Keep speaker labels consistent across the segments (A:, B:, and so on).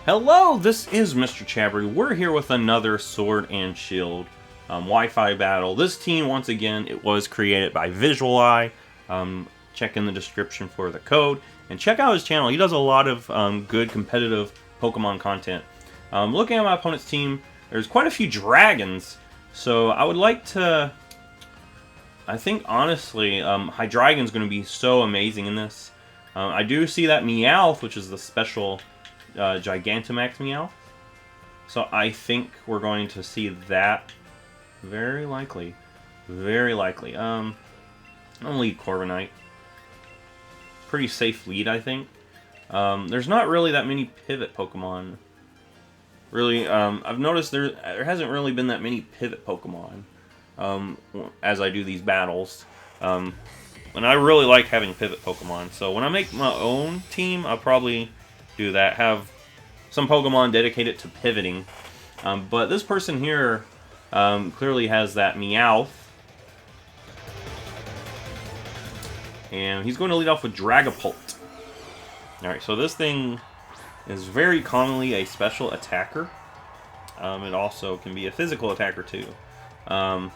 A: Hello, this is Mr. Chabry. We're here with another Sword and Shield Wi-Fi battle. This team, once again, it was created by Visual Eye. Check in the description for the code. And check out his channel. He does a lot of good competitive Pokemon content. Looking at my opponent's team, there's quite a few dragons. So I would like to... I think, honestly, Hydreigon's going to be so amazing in this. I do see that Meowth, which is the special... Gigantamax Meow. So I think we're going to see that very likely. Very likely. I'm gonna lead Corviknight. Pretty safe lead, I think. There's not really that many pivot Pokemon. Really, I've noticed there hasn't really been that many pivot Pokemon as I do these battles. And I really like having pivot Pokemon. So when I make my own team, I'll probably do that, have some Pokemon dedicated to pivoting. But this person here clearly has that Meowth. And he's going to lead off with Dragapult. Alright, so this thing is very commonly a special attacker. It also can be a physical attacker too. I'm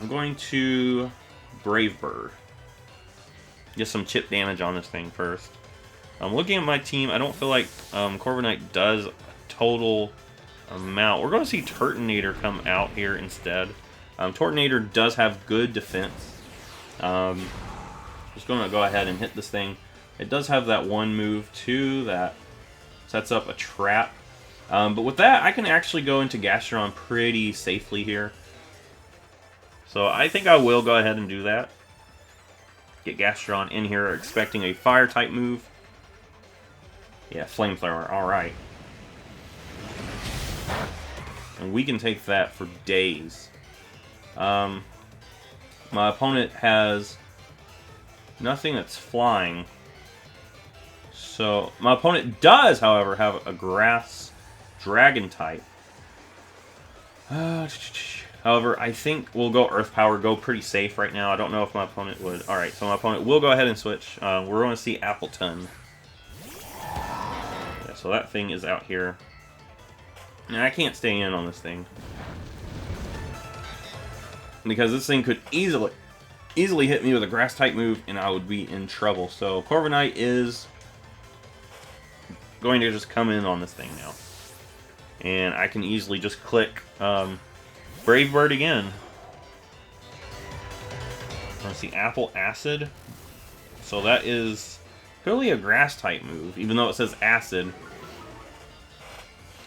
A: going to Brave Bird. Get some chip damage on this thing first. Looking at my team, I don't feel like Corviknight does a total amount. We're going to see Turtonator come out here instead. Turtonator does have good defense. Just going to go ahead and hit this thing. It does have that one move too that sets up a trap. But with that, I can actually go into Gastrodon pretty safely here. So I think I will go ahead and do that. Get Gastrodon in here expecting a fire-type move. Yeah, Flamethrower, alright. And we can take that for days. My opponent has nothing that's flying. So, my opponent does, however, have a Grass Dragon type. However, I think we'll go Earth Power, go pretty safe right now. I don't know if my opponent would. Alright, so my opponent will go ahead and switch. We're going to see Appleton. Yeah, so that thing is out here. Now, I can't stay in on this thing. Because this thing could easily hit me with a Grass-type move, and I would be in trouble. So, Corviknight is going to just come in on this thing now. And I can easily just click... Brave Bird again. Let's see, Apple Acid. So that is clearly a grass type move, even though it says acid.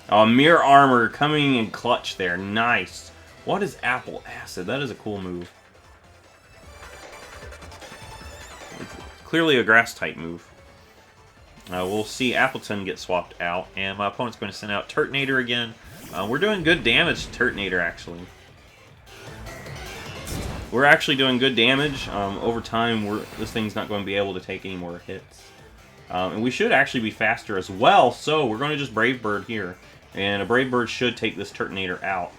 A: Oh, Mirror Armor coming in clutch there. Nice. What is Apple Acid? That is a cool move. It's clearly a grass type move. We'll see Appleton get swapped out, and my opponent's going to send out Turtonator again. We're doing good damage to Turtonator, actually. We're actually doing good damage. Over time, this thing's not going to be able to take any more hits. And we should actually be faster as well, so we're going to just Brave Bird here. And a Brave Bird should take this Turtonator out.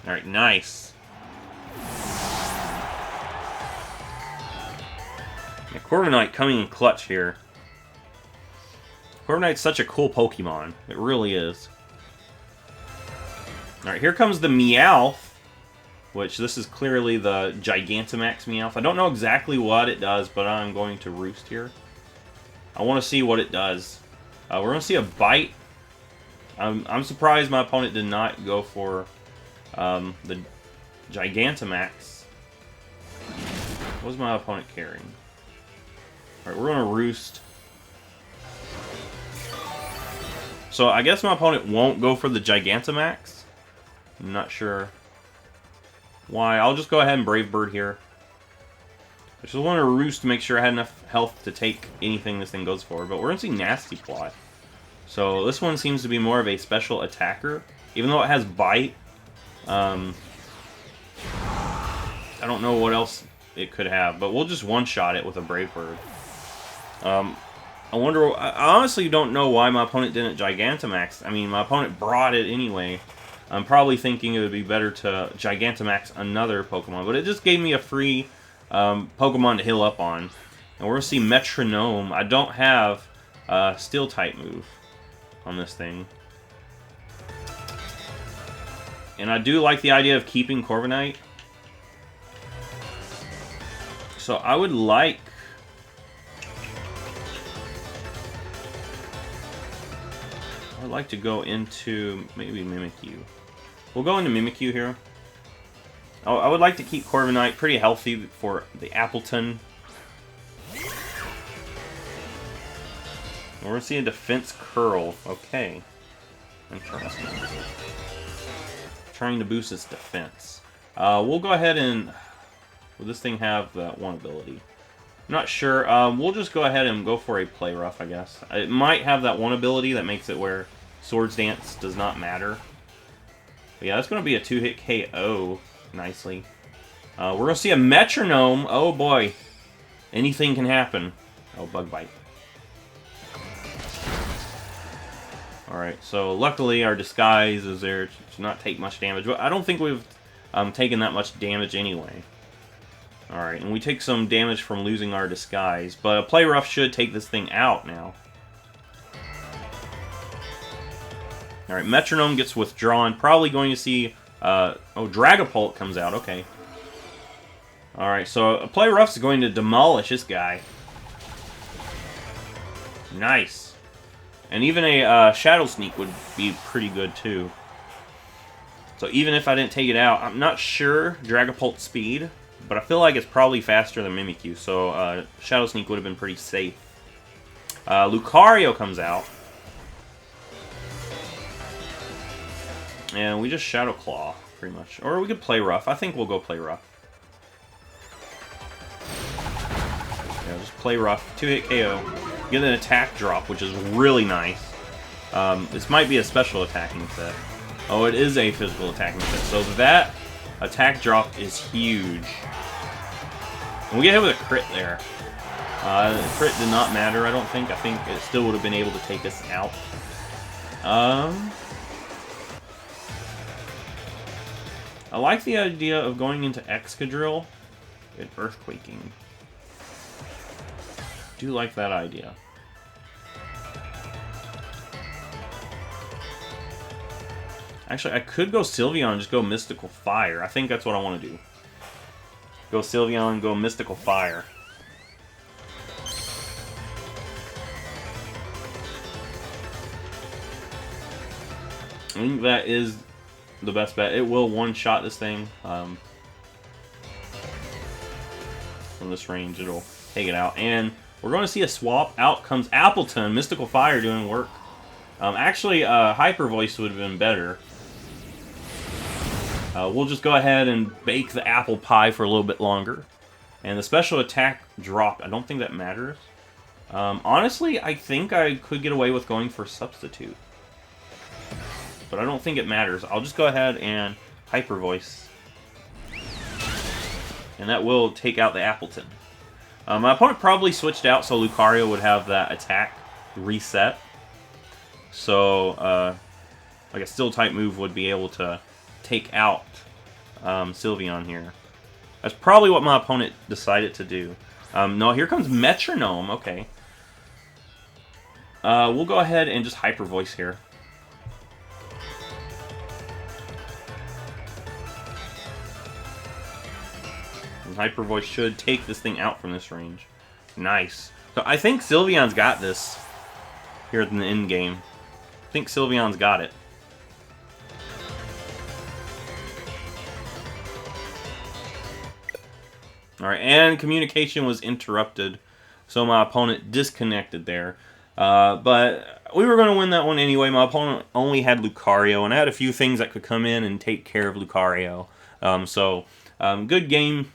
A: Alright, nice. Yeah, Corviknight coming in clutch here. Corviknight's such a cool Pokemon. It really is. Alright, here comes the Meowth, which this is clearly the Gigantamax Meowth. I don't know exactly what it does, but I'm going to Roost here. I want to see what it does. We're going to see a Bite. I'm surprised my opponent did not go for the Gigantamax. What was my opponent carrying? Alright, we're going to Roost. So I guess my opponent won't go for the Gigantamax. I'm not sure why. I'll just go ahead and Brave Bird here. I just want to Roost to make sure I had enough health to take anything this thing goes for. But we're going to see Nasty Plot. So this one seems to be more of a special attacker. Even though it has Bite. I don't know what else it could have. But we'll just one-shot it with a Brave Bird. I honestly don't know why my opponent didn't Gigantamax. I mean, my opponent brought it anyway. I'm probably thinking it would be better to Gigantamax another Pokemon, but it just gave me a free Pokemon to heal up on. And we're going to see Metronome. I don't have Steel type move on this thing. And I do like the idea of keeping Corviknight. So I would like... I'd like to go into maybe Mimikyu. We'll go into Mimikyu here. I would like to keep Corviknight pretty healthy for the Appleton. We're going to see a defense curl. Okay. Interesting. Trying to boost its defense. We'll go ahead and... Will this thing have that one ability? I'm not sure. We'll just go ahead and go for a Play Rough, I guess. It might have that one ability that makes it where Swords Dance does not matter. But yeah, that's going to be a 2-hit KO nicely. We're going to see a Metronome. Oh boy. Anything can happen. Oh, Bug Bite. Alright, so luckily our Disguise is there to not take much damage. But I don't think we've taken that much damage anyway. Alright, and we take some damage from losing our Disguise. But a Play Rough should take this thing out now. Alright, Metronome gets withdrawn. Probably going to see... oh, Dragapult comes out. Okay. Alright, so a Play Rough's going to demolish this guy. Nice. And even a Shadow Sneak would be pretty good, too. So even if I didn't take it out, I'm not sure Dragapult's speed, but I feel like it's probably faster than Mimikyu, so Shadow Sneak would have been pretty safe. Lucario comes out. And we just Shadow Claw, pretty much. Or we could Play Rough. I think we'll go Play Rough. Yeah, just Play Rough. 2-hit KO. Get an attack drop, which is really nice. This might be a special attacking set. Oh, it is a physical attacking set. So that attack drop is huge. And we get hit with a crit there. The crit did not matter, I don't think. I think it still would have been able to take us out. I like the idea of going into Excadrill and Earthquaking. Do like that idea. Actually, I could go Sylveon and just go Mystical Fire. I think that's what I want to do. Go Sylveon, go Mystical Fire. I think that is the best bet. It will one-shot this thing. From this range, it'll take it out. And we're going to see a swap. Out comes Appleton. Mystical Fire doing work. Actually, Hyper Voice would have been better. We'll just go ahead and bake the apple pie for a little bit longer. And the special attack drop, I don't think that matters. Honestly, I think I could get away with going for Substitute. But I don't think it matters. I'll just go ahead and Hyper Voice. And that will take out the Appleton. My opponent probably switched out so Lucario would have that attack reset. So, like a Steel type move would be able to take out Sylveon here. That's probably what my opponent decided to do. No, here comes Metronome. Okay. We'll go ahead and just Hyper Voice here. And Hyper Voice should take this thing out from this range. Nice. So I think Sylveon's got this here in the end game. I think Sylveon's got it. Alright, and communication was interrupted, so my opponent disconnected there. But we were going to win that one anyway. My opponent only had Lucario, and I had a few things that could come in and take care of Lucario. Good game.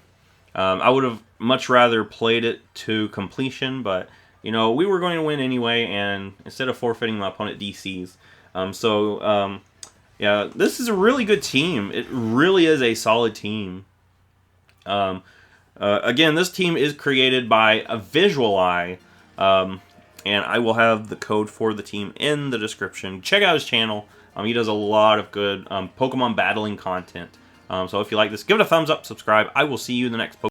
A: I would have much rather played it to completion, but, you know, we were going to win anyway, and instead of forfeiting, my opponent DCs. Yeah, this is a really good team. It really is a solid team. Again, this team is created by a Visual Eye, and I will have the code for the team in the description. Check out his channel. He does a lot of good Pokemon battling content. So if you like this, give it a thumbs up, subscribe. I will see you in the next Pokemon.